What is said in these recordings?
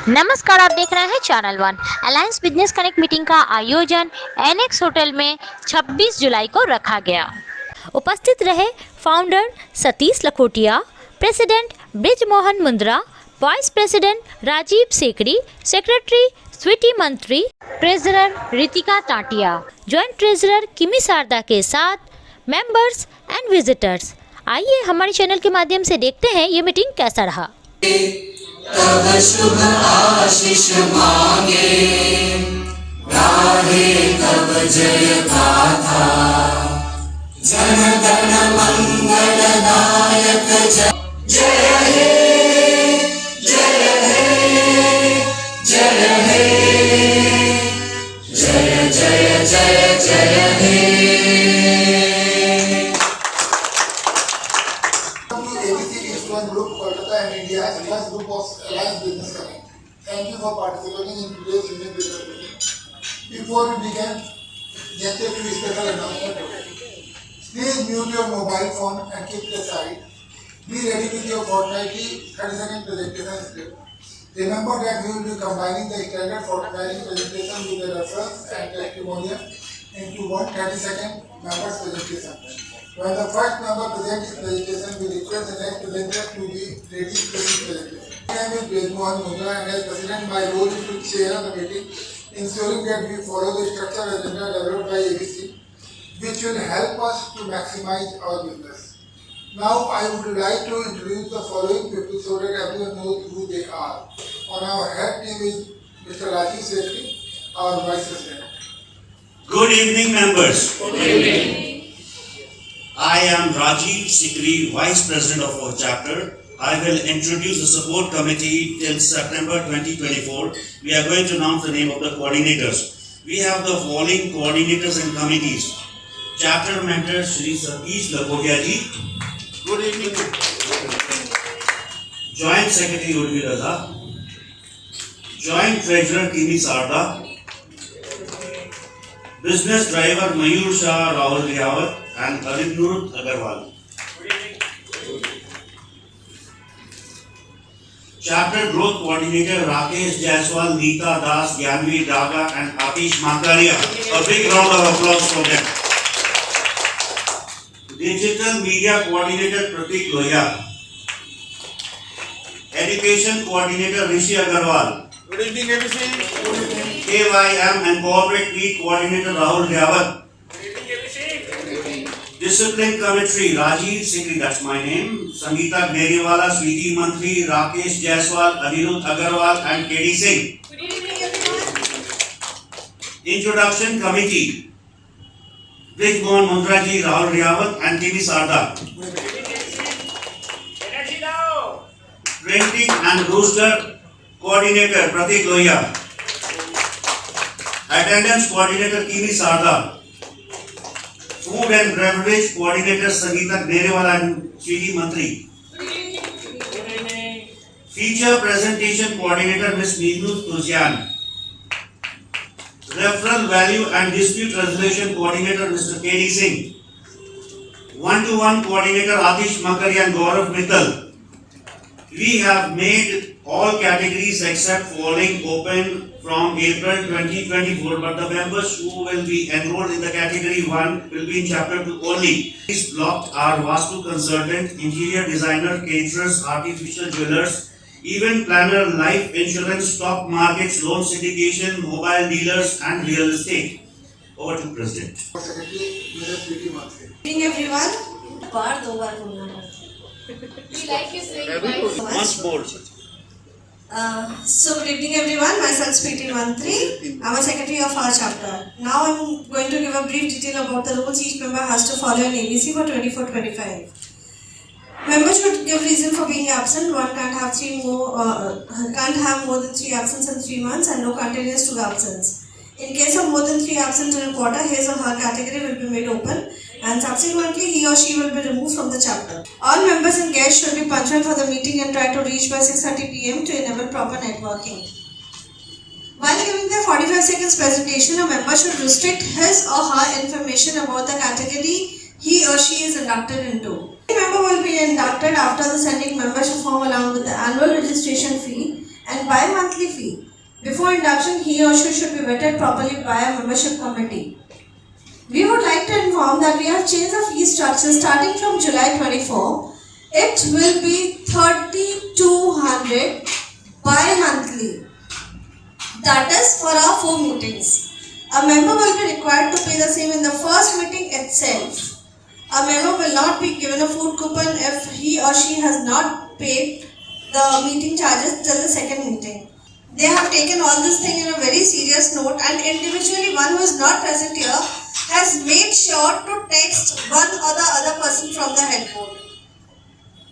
नमस्कार, आप देख रहे हैं channel one. Alliance business connect meeting का आयोजन एनेक्स होटल में 26 जुलाई को रखा गया। उपस्थित रहे founder Satish Lakhotia, president Brijmohan Mundra, vice president Rajiv Sekdi, secretary Sweety Mantri, treasurer Ritika Tatia, joint treasurer Kimi Sharda के साथ मेंबर्स एंड विजिटर्स। आइए हमारे चैनल के माध्यम से देखते हैं ये मीटिंग कैसा रहा। तब शुभ आशीष मांगे, गाहे तब जय गाथा, जन गण मंगलदायक जय हे, जय हे, जय हे, जय जय जय जय हे। Group Kolkata and India as first group of Alliance Business Connect. Thank you for participating in today's Union Business Meeting. Before we begin, just a few special announcements. Please mute your mobile phone and keep it aside. Be ready with your fortnightly 30-second presentation script. Remember that we will be combining the standard fortnightly presentation with the reference and testimonial into one 30-second members presentation. When the first member presents his presentation, we request the next presenter to be ready to his presentation. My name is Brejmohan Mundra, and as president, my role is to chair the meeting, ensuring that we follow the structured agenda developed by ABC, which will help us to maximize our business. Now, I would like to introduce the following people so that everyone knows who they are. On our head team is Mr. Rajiv Sethi, our vice president. Good evening, members. Good evening. I am Rajiv Sikri, Vice President of our chapter. I will introduce the support committee till September 2024. We are going to announce the name of the coordinators. We have the following coordinators and committees. Chapter mentor Shri Satish Lakhotia ji. Good evening. Joint Secretary Urvi Raza. Joint Treasurer Kimi Sarda. Business Driver Mayur Shah Rahul Riyawat and Arinurut Agarwal. Chapter Growth Coordinator Rakesh Jaiswal, Neeta Das, Gyanvi Daga and Atish Makaria. A big round of applause for them. Digital Media Coordinator Pratik Loya. Education Coordinator Rishi Agarwal. Good evening, ABC. KYM and Corporate Lead Coordinator Rahul Riyawat. Discipline Committee Rajiv Sikri, that's my name. Sangeeta Gneriwala, Sweety Mantri, Rakesh Jaiswal, Anirudh Agarwal and KD Singh. Good evening, everyone. Introduction Committee Brij Mohan Mundra ji, Rahul Riyawat and Kimi Sarda. Energy now. Printing and Rooster Coordinator Pratik Loya. Attendance Coordinator Kimi Sarda. Food and Beverage Coordinator Sangeeta Gneriwala and Sweety Mantri. Good evening. Feature Presentation Coordinator Ms. Meenu Tuzian. Referral Value and Dispute Resolution Coordinator Mr. KD Singh. One-to-one Coordinator Atish Makaria and Gaurav Mittal. We have made all categories except following open from April 2024, but the members who will be enrolled in the category 1 will be in chapter 2 only. These blocked are Vastu Consultant, Interior Designer, Caterers, Artificial Jewelers, Event Planner, Life Insurance, Stock Markets, Loan Syndication, Mobile Dealers and Real Estate. Over to President. Secretary, Mrs. Sweety Mantri. Good evening, everyone. बार दो बार बोलना पड़ता है. We like you saying twice. Once more. So good evening, everyone. Myself Sweety Mantri. I'm a secretary of our chapter. Now I'm going to give a brief detail about the rules each member has to follow in ABC for 24-25. Members should give reason for being absent. One can't have more than 3 absence in 3 months and no continuous 2 absence. In case of more than 3 absent in a quarter, his or her category will be made open and subsequently he or she will be removed from the chapter. All members and guests should be punctual for the meeting and try to reach by 6:30 p.m. to enable proper networking. While giving their 45 seconds presentation, a member should restrict his or her information about the category he or she is inducted into. The member will be inducted after the sending membership form along with the annual registration fee and bi-monthly fee. Before induction, he or she should be vetted properly by a membership committee. We would like to inform that we have changed the fee structure starting from July 24. It will be 3,200 bi-monthly. That is for our 4 meetings. A member will be required to pay the same in the first meeting itself. A member will not be given a food coupon if he or she has not paid the meeting charges till the second meeting. They have taken all this thing in a very serious note, and individually one who is not present here has made sure to text one or the other person from the head board.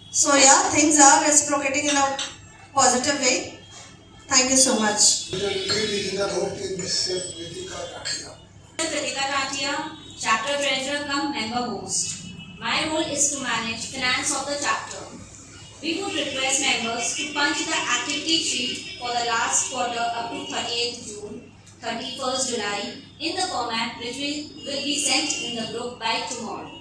So yeah, things are reciprocating in a positive way. Thank you so much. Kritika Tatia, chapter treasurer come member host. My role is to manage finance of the chapter. We would request members to punch the activity sheet for the last quarter up to 30th June, 31st July in the format which will be sent in the group by tomorrow.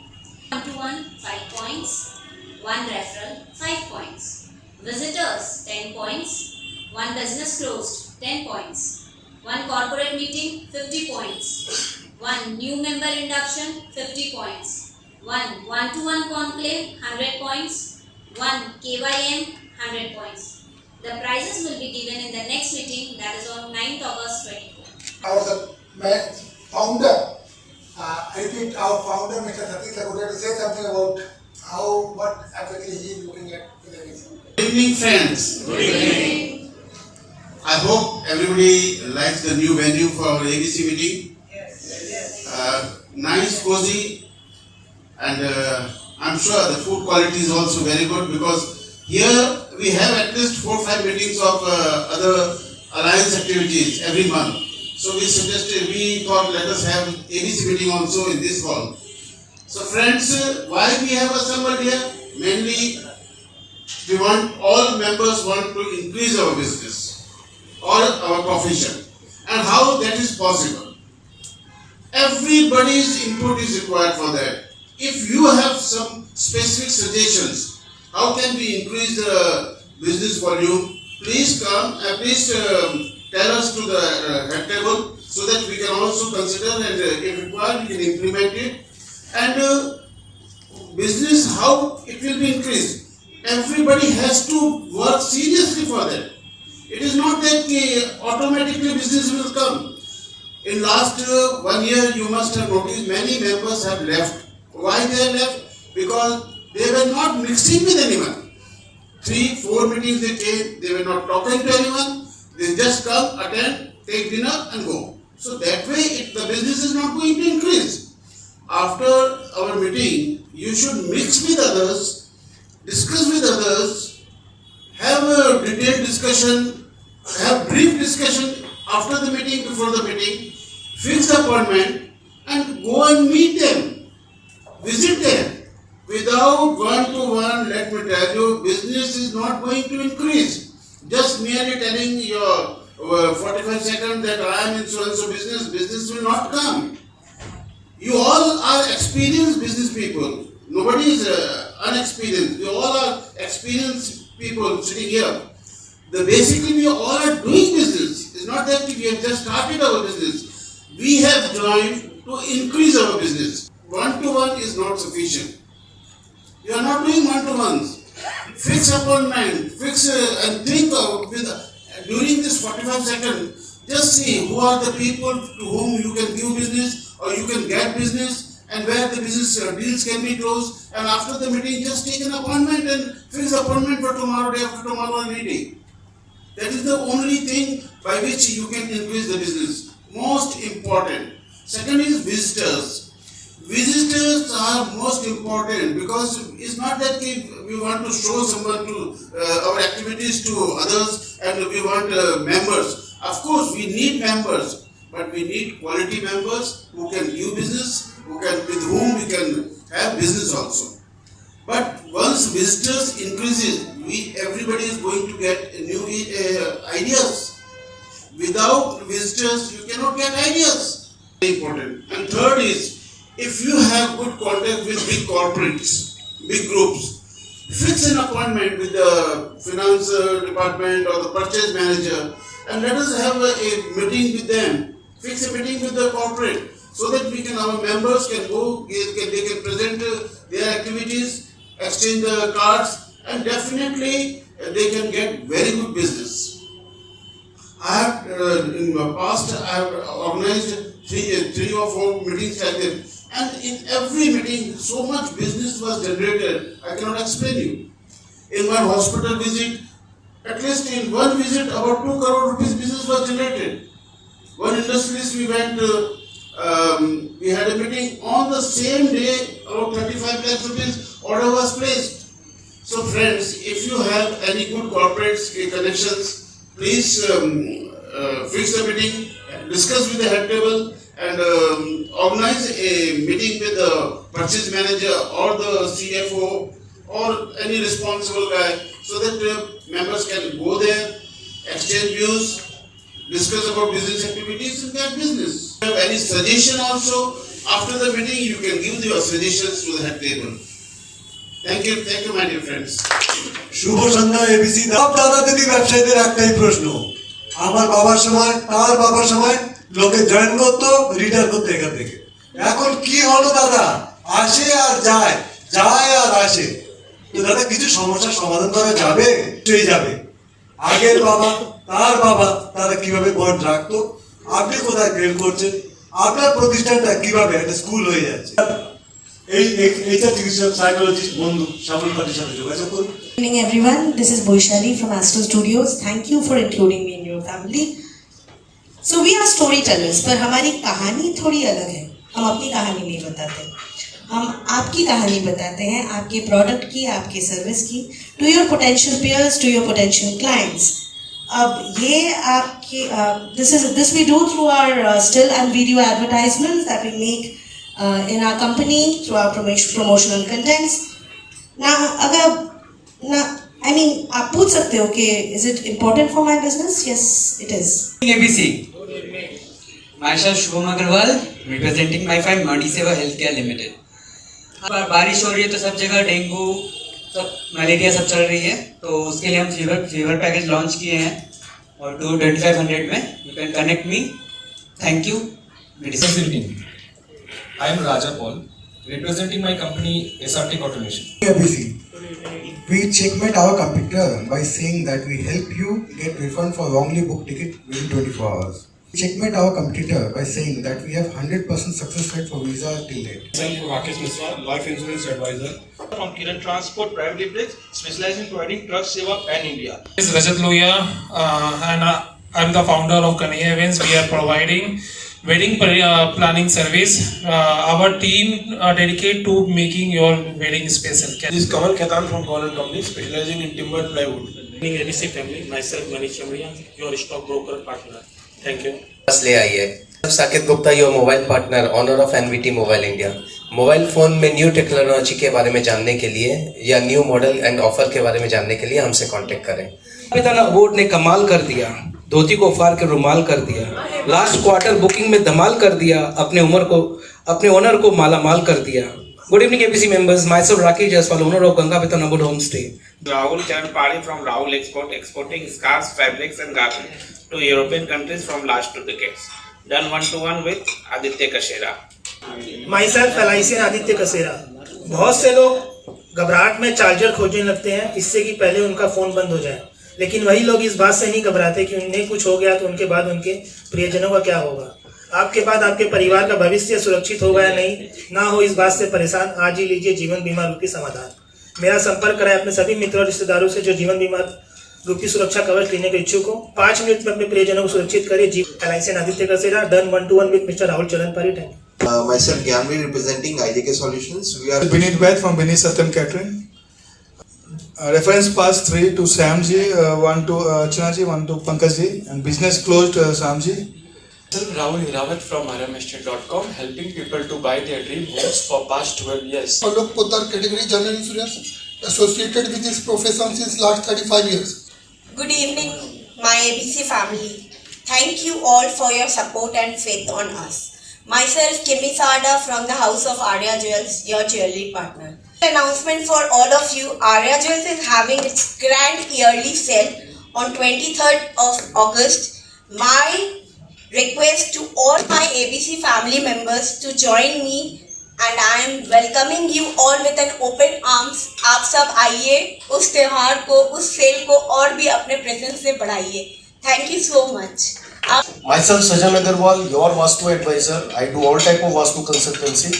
1-to-1, 5 points. 1 referral, 5 points. Visitors, 10 points. 1 business closed, 10 points. 1 corporate meeting, 50 points. 1 new member induction, 50 points. 1 1-to-1 conclave, 100 points. 1 KYM, 100 points. The prizes will be given in the next meeting, that is on 9th August 24. Our founder, I repeat, our founder, Mr. Satish Lakhotia, to say something about what actually he is looking at. Good evening, friends. Good evening. I hope everybody likes the new venue for our ABC meeting. Nice, cozy, and I'm sure the food quality is also very good, because here we have at least 4-5 meetings of other alliance activities every month. So we thought let us have ABC meeting also in this hall. So friends, why we have assembled here? Mainly we want, all members want to increase our business or our profession. And how that is possible? Everybody's input is required for that. If you have some specific suggestions, how can we increase the business volume? Please come and please tell us to the head table, so that we can also consider, and if required we can implement it. And business, how it will be increased? Everybody has to work seriously for that. It is not that automatically business will come. In last 1 year, you must have noticed many members have left. Why they left? Because they were not mixing with anyone. 3-4 meetings they came, they were not talking to anyone. They just come, attend, take dinner and go. So that way the business is not going to increase. After our meeting, you should mix with others, discuss with others, have a detailed discussion, have brief discussion after the meeting, before the meeting, fix the appointment and go and meet them, visit them. Without one-to-one, let me tell you, business is not going to increase. Just merely telling your 45 seconds that I am in so-and-so business will not come. You all are experienced business people. Nobody is unexperienced. We all are experienced people sitting here. Basically, we all are doing business. It's not that we have just started our business. We have joined to increase our business. One-to-one is not sufficient. You are not doing one-to-ones. Fix appointment, and think of during this 45 seconds, just see who are the people to whom you can give business or you can get business, and where the business deals can be closed. And after the meeting, just take an appointment and fix the appointment for tomorrow, day after tomorrow meeting. That is the only thing by which you can increase the business. Most important. Second is visitors. Visitors are most important, because it's not that we want to show someone to our activities to others and we want members. Of course, we need members, but we need quality members who can do business, with whom we can have business also. But once visitors increases, everybody is going to get new ideas. Without visitors, you cannot get ideas. Very important. And third is, if you have good contact with big corporates, big groups, fix an appointment with the finance department or the purchase manager and let us have a meeting with them. Fix a meeting with the corporate so that our members can go, they can present their activities, exchange the cards, and definitely they can get very good business. I have in the past I have organized three or four meetings like this, and in every meeting so much business was generated I cannot explain you. In one hospital visit, at least in one visit about 2 crore rupees business was generated. One industrialist we went, we had a meeting on the same day, about 35 lakh rupees order was placed. So friends, if you have any good corporate connections, please fix the meeting, discuss with the head table and organize a meeting with the purchase manager or the CFO or any responsible guy so that members can go there, exchange views, discuss about business activities and get business. If you have any suggestion also, after the meeting you can give your suggestions to the head table. Thank you my dear friends. শুভ সন্ধ্যা ABC দাদা দিদি ব্যবসায়ীদের একটাই প্রশ্ন, আমার বাবার সময় তার বাবার সময় লোকে জয়েন করতো রিটায়ার করতে এখান থেকে, এখন কি হলো দাদা? আসে আর যায়, যায় আর আসে। তো দাদা কিছু সমস্যার সমাধান করা যাবে? সেই যাবে। আগের বাবা তার বাবা তারা কিভাবে বন্ড রাখতো, আপনি কোথায় ফেল করছেন, আপনার প্রতিষ্ঠানটা কিভাবে একটা স্কুল হয়ে যাচ্ছে। এইটা চিকিৎসক সাইকোলজিস্ট বন্ধু শ্যামল পাটির সাথে যোগাযোগ করুন। Good evening everyone, this is Boishali from Astro Studios. Thank you for including me in your family. So we are storytellers, पर हमारी कहानी थोड़ी अलग है। हम अपनी कहानी नहीं बताते, हम आपकी कहानी बताते हैं, आपके प्रोडक्ट की, आपके सर्विस की, to your potential peers, to your potential clients. अब ये आपकी this we do through our still and video advertisements that we make in our company through our promotional contents. Now, आप पूछ सकते हो कि is it important for my business? Yes, it is. ABC. Myself Shubham Agarwal, representing my firm Mandi Seva Healthcare Limited. बारिश हो रही है तो सब जगह डेंगू, सब मलेरिया सब चल रही है, तो उसके लिए हम फीवर पैकेज लॉन्च किए हैं और 2500 में you can connect me. Thank you. I am Raja Paul, representing my company SRT Automation. ABC. We checkmate our computer by saying that we help you get refund for wrongly booked ticket within 24 hours. Checkmate our computer by saying that we have 100% success rate for visa till date. I am Rakesh Misra, Life Insurance Advisor. From Kiran Transport Private Limited, specializing in providing truck seva pan India. This is Rajat Lohia, and I am the founder of Kanhaiya Events. We are providing wedding planning service. Our team dedicate to making your wedding special. This is Kamal Khaitan from Kamal Company, specializing in timber plywood. ABC family, myself Manish Chamriya, your stock broker partner. Thank you. ले आई है Saket Gupta, your mobile partner, honour of NVT mobile India. Mobile phone में new technology के बारे में जानने के लिए या न्यू मॉडल एंड ऑफर के बारे में जानने के लिए हमसे कांटेक्ट करें। पिताना अबोर्ड ने कमाल कर दिया, धोती को फाड़ के रुमाल कर दिया, लास्ट क्वार्टर बुकिंग में धमाल कर दिया, अपने ओनर को माला माल कर दिया. Good evening ABC members, myself Rakesh Jaiswal, owner of Ganga Pitan Abode Homestay. Rahul Charan Pari from Rahul Export, exporting scarves, fabrics and garments to European countries from last 2 decades. Done one-to-one with Aditya Kasera. Myself LIC Aditya Kasera. बहुत से लोग घबराहट में charger खोजने लगते हैं इससे कि पहले उनका फ़ोन बंद हो जाए, लेकिन वही लोग इस बात से नहीं घबराते कि उन्हें कुछ हो गया तो उनके बाद उनके प्रियजनों का क्या होगा. आपके बाद आपके परिवार का भविष्य सुरक्षित होगा या नहीं, ना हो इस बात से परेशान, आज ही लीजिए जीवन बीमा रूपी समाधान. मेरा संपर्क कराएं अपने सभी मित्रों और रिश्तेदारों से जो जीवन बीमा रूपी सुरक्षा कवच लेने के इच्छुक हो. 5 मिनट में अपने प्रियजनों को सुरक्षित करिए. LIC Aditya Kasera, done 1-to-1 with mister Rahul चरण पारी. Thank you. Myself Gyanvi, representing IDK Solutions. We are Vineet Vaid from Vineet Satyam Catering. Reference pass 3 to Samji, 1 to Chinaji, 1 to Pankajji, and business closed Samji. Rahul Hirawat from RMST.com, helping people to buy their dream homes for past 12 years. Alok Poddar, category general insurance, associated with this profession since last 35 years. Good evening, my ABC family. Thank you all for your support and faith on us. Myself Kimi Sada from the House of Arya Jewels, your jewelry partner. Announcement for all of you, Arya Jewels is having its grand yearly sale on 23rd of August. My request to all my ABC family members to join me and I am welcoming you all with an open arms. आप सब आइए उस त्योहार को, उस cell को और भी अपने प्रेजेंस से बढ़ाइए. Thank you so much. Myself Sajan Agarwal, your Vastu advisor. I do all type of Vastu consultancy,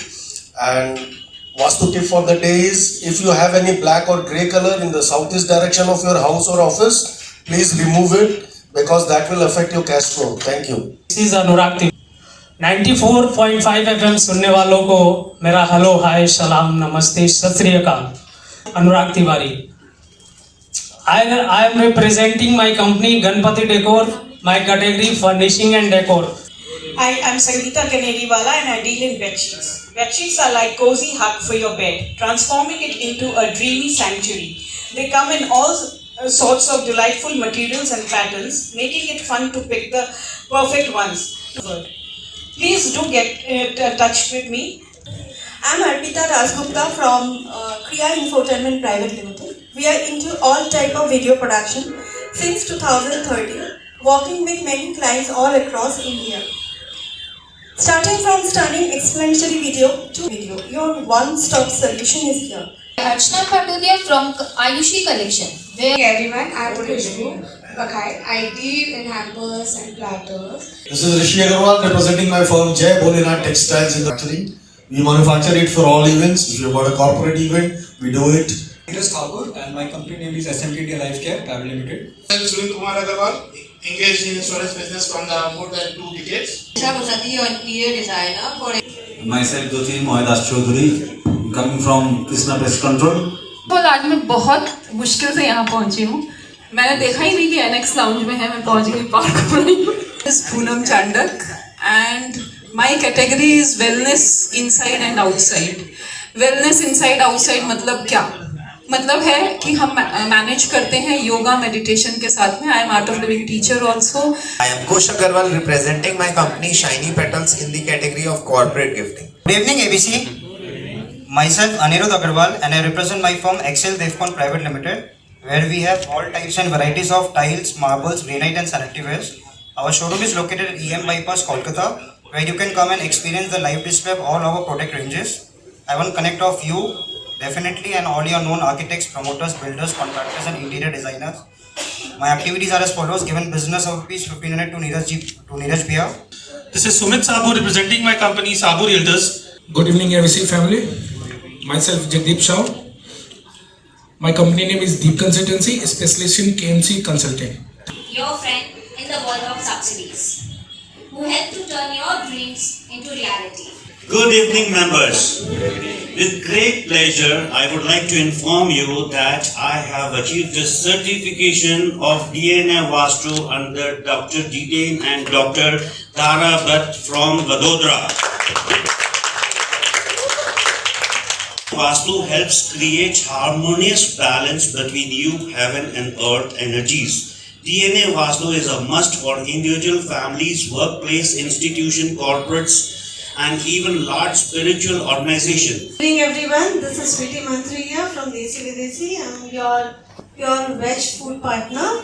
and Vastu tip for the day is, if you have any black or grey color in the southeast direction of your house or office, please remove it because that will affect your cash flow. Thank you. This is Anurag 94.5 FM सुनने वालों को मेरा hello hi सलाम नमस्ते सत श्री अकाल. अनुराग Tiwari. I am representing my company Ganpati Decor, my category furnishing and decor. I am Sangeeta Ganeriwala and I deal in bedsheets. Bedsheets are like cozy hug for your bed, transforming it into a dreamy sanctuary. They come in all sorts of delightful materials and patterns, making it fun to pick the perfect ones. Please do get in touch with me. I am Arpita Rajgupta from Kriya Infotainment Private Limited. We are into all type of video production since 2013, working with many clients all across India. Starting from stunning explanatory video to video, your one-stop solution is here. Archana Patodia from Ayushi Collection. Hey everyone, I am Khushbu Bakhai. I deal in hampers and platters. This is Rishi Agarwal representing my firm Jai Bholenath Textiles in the factory. We manufacture it for all events. If you've got a corporate event, we do it. Neeraj Thakur and my company name is SMTD Life Care Private Limited. I am Sunil Kumar Agarwal, engaged in insurance business from more than 2 decades. Designer for Myself Jyoti Mohidas Chaudhary, coming from Krishna Pest Control. आज मैं बहुत मुश्किल से यहाँ पहुँची हूँ. मैंने देखा ही नहीं कि NX Lounge में है. मैं पहुँच गई पार्क में. This is Poonam Chandak and my category is wellness inside and outside. Wellness inside outside मतलब क्या? मतलब है कि हम मैनेज करते हैं योगा मेडिटेशन के साथ में. I am art of living teacher also. I am Kush Agarwal representing my company Shiny Petals in the category of corporate gifting. Good evening ABC. Myself Anirudh Agarwal and I represent my firm Excel Devcon Private Limited, where we have all types and varieties of tiles, marbles, granite and sanitary wares. Our showroom is located at EM Bypass, Kolkata, where you can come and experience the live display of all our product ranges. I want to connect of you definitely and all your known architects, promoters, builders, contractors and interior designers. My activities are as follows: given business of rupees 1500 to Neeraj Bhaiya. This is Sumit Sabu representing my company Sabu Realtors. Good evening ABC family. Myself Jagdeep Shah. My company name is Deep Consultancy, specialist in KMC consulting. Your friend in the world of subsidies, who help to turn your dreams into reality. Good evening, members. With great pleasure, I would like to inform you that I have achieved a certification of DNA Vastu under Dr. Jitain and Dr. Tara Bhatt from Vadodara. Vastu helps create harmonious balance between you, heaven and earth energies. DNA Vastu is a must for individual families, workplace, institution, corporates and even large spiritual organizations. Good evening everyone, this is Sweetie Mantri here from Desi Videsi. I am your pure veg food partner.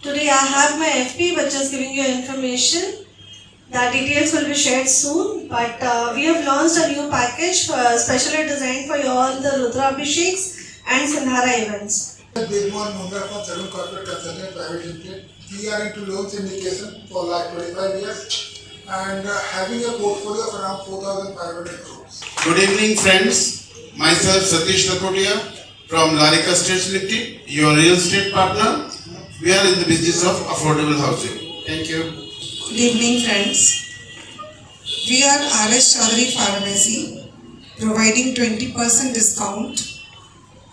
Today I have my FP but just giving you information. The details will be shared soon, but we have launched a new package specially designed for all the Rudrabhisheks and Sandhara events. Bigwan Mundra from Salon Corporate Consulting Private Limited. We are into loan syndication for like 25 years and having a portfolio of around 4,500 crores. Good evening, friends. Myself Satish Lakhotia from Larika Estates Limited, your real estate partner. We are in the business of affordable housing. Thank you. Good evening friends. We are RS Chaudhary Pharmacy, providing 20% discount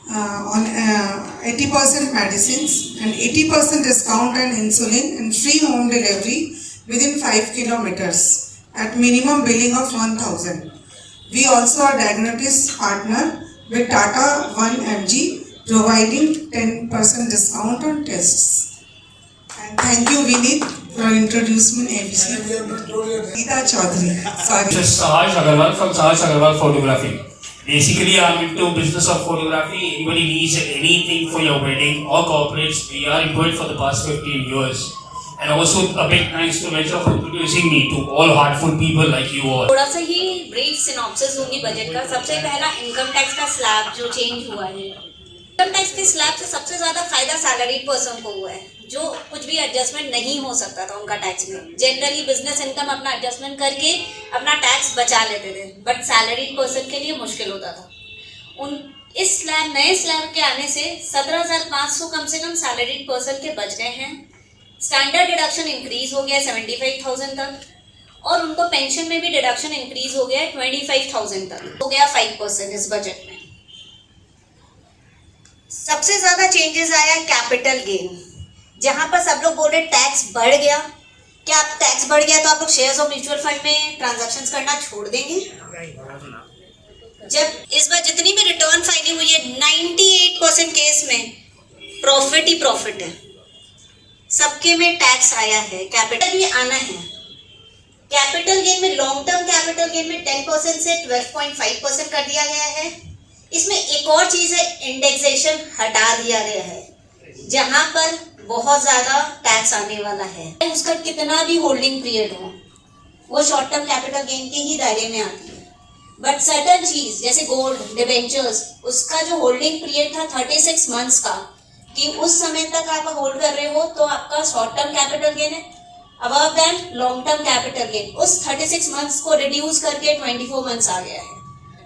on 80% medicines and 80% discount on insulin and free home delivery within 5 kilometers at minimum billing of 1,000. We also are diagnosis partner with Tata 1mg, providing 10% discount on tests. And thank you Vinit for introducing ABC. Geeta Chaudhary. Sorry. This is Sahaj Agarwal from Sahaj Agarwal Photography. Basically, I'm into business of photography. Anybody needs anything for your wedding or corporates, we are into it for the past 15 years. And also a big thanks to Venture for introducing me to all heartful people like you all. थोड़ा सा ही brief synopsis दूंगी budget का। सबसे पहला income tax का slab जो change हुआ है। इनकम टैक्स के स्लैब से सबसे ज्यादा फायदा सैलरीड पर्सन को हुआ है, जो कुछ भी एडजस्टमेंट नहीं हो सकता था उनका टैक्स में। जनरली बिजनेस इनकम अपना एडजस्टमेंट करके अपना टैक्स बचा लेते थे, बट सैलरीड पर्सन के लिए मुश्किल होता था। इस स्लैब नए स्लैब के आने से 17,500 कम से कम सैलरीड पर्सन के बच गए हैं। स्टैंडर्ड डिडक्शन इंक्रीज हो गया है 75,000 तक, और उनको पेंशन में भी डिडक्शन इंक्रीज हो गया है 25,000 तक, हो गया 5% इस बजट में। सबसे ज्यादा चेंजेस आया कैपिटल गेन, जहां पर सब लोग बोल रहे टैक्स बढ़ गया। क्या आप टैक्स बढ़ गया तो आप लोग शेयर्स और म्यूचुअल फंड में ट्रांजैक्शंस करना छोड़ देंगे? जब इस बार जितनी भी रिटर्न फाइलिंग हुई है 98% केस में प्रॉफिट ही प्रॉफिट है, सबके में टैक्स आया है, कैपिटल भी आना है। कैपिटल गेन में लॉन्ग टर्म कैपिटल गेन में 10% से 12.5% कर दिया गया है। इसमें एक और चीज है, इंडेक्सेशन हटा दिया गया है, जहां पर बहुत ज्यादा टैक्स आने वाला है। उसका कितना भी होल्डिंग पीरियड हो, वो शॉर्ट टर्म कैपिटल गेन के ही दायरे में आती है। बट सर्टन चीज जैसे गोल्ड, डिबेंचर्स, उसका जो होल्डिंग पीरियड था 36 मंथ्स का, कि उस समय तक आप होल्ड कर रहे हो तो आपका शॉर्ट टर्म कैपिटल गेन है। Above that long term capital gain, उस 36 मंथ्स को रिड्यूस करके 24 मंथ्स आ गया है।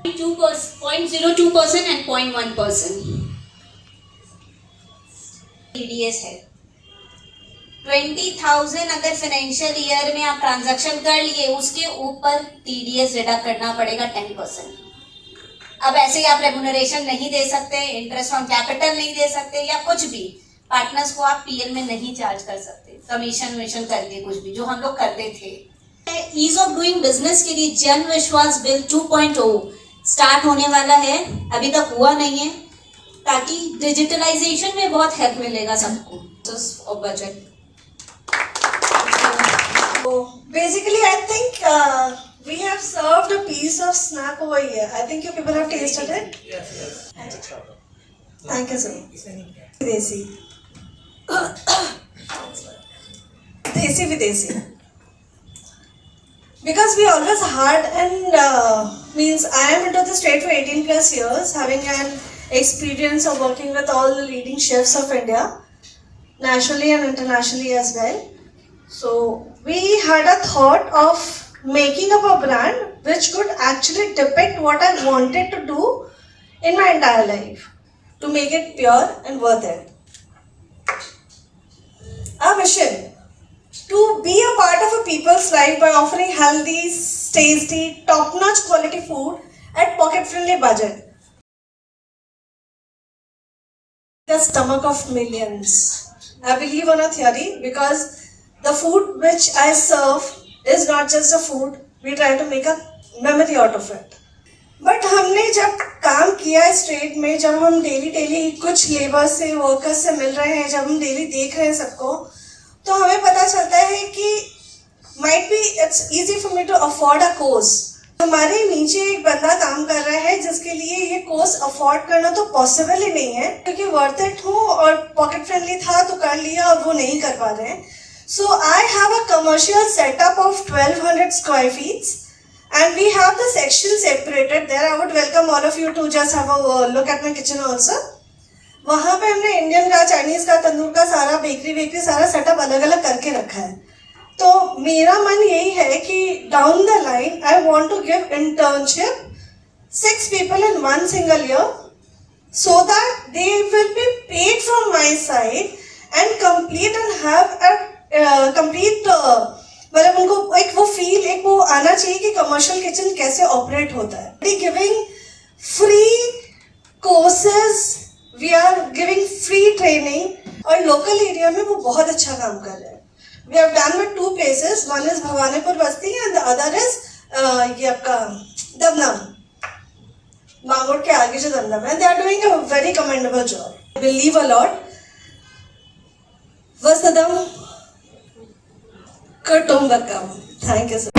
0.02% एंड 0.1% TDS है। 20,000 अगर फाइनेंशियल ईयर में आप ट्रांजैक्शन कर लिए, उसके ऊपर TDS डिडक्ट करना पड़ेगा 10%। अब ऐसे ही आप रेम्यूनरेशन नहीं दे सकते, इंटरेस्ट ऑन कैपिटल नहीं दे सकते, या कुछ भी पार्टनर्स को आप PL में नहीं चार्ज कर सकते, कमीशन विशन करके कुछ भी, जो हम लोग करते थे। ईज ऑफ डूइंग बिजनेस के लिए जन विश्वास बिल 2.0 स्टार्ट होने वाला है, अभी तक हुआ नहीं है, ताकि डिजिटलाइजेशन में बहुत हेल्प मिलेगा सबको। और budget basically I think we have served a piece of snack over here. I think you people have tasted it. Yes. Thank you sir. Videsi. Videsi. Because we always had, and means I am into the state for 18 plus years, having an experience of working with all the leading chefs of India, nationally and internationally as well. So we had a thought of making up a brand which could actually depict what I wanted to do in my entire life, to make it pure and worth it. Our mission: to be a part of a people's life by offering healthy, tasty, top-notch quality food at pocket-friendly budget. The stomach of millions. I believe on a theory, because the food which I serve is not just a food. We try to make a memory out of it. But हमने जब काम किया straight में, जब हम daily कुछ labour से, workers से मिल रहे हैं, जब हम डेली देख रहे हैं सबको, तो हमें पता चलता है कि might be it's easy for me to afford a course. हमारे नीचे एक बंदा काम कर रहा है जिसके लिए ये कोर्स अफोर्ड करना तो पॉसिबल ही नहीं है, क्योंकि वर्थ इट हो और पॉकेट फ्रेंडली था तो कर लिया, और वो नहीं कर पा रहे हैं। So I have a commercial setup of 1200 square feet, and we have the sections separated there. I would welcome all of you to just have a look at my kitchen also. वहाँ पे हमने Indian का, Chinese का, तंदूर का, सारा bakery सारा setup अलग अलग करके रखा है। तो मेरा मन यही है कि down the line I want to give internship 6 people in 1 single year, so that they will be paid from my side and complete and have a complete, मतलब उनको एक वो फील, एक वो आना चाहिए कि कमर्शियल किचन कैसे ऑपरेट होता है। Giving free courses, we are giving free training, और लोकल एरिया में वो बहुत अच्छा काम कर रहे हैं। We have done with 2 places, one is Bhawanipur बस्ती एंड द अदर इज ये आपका दमदम, मांगोड़ के आगे जो दमदम है। They are doing a very commendable job, I believe a lot. वसदम कुटुंबकम। Thank you, sir.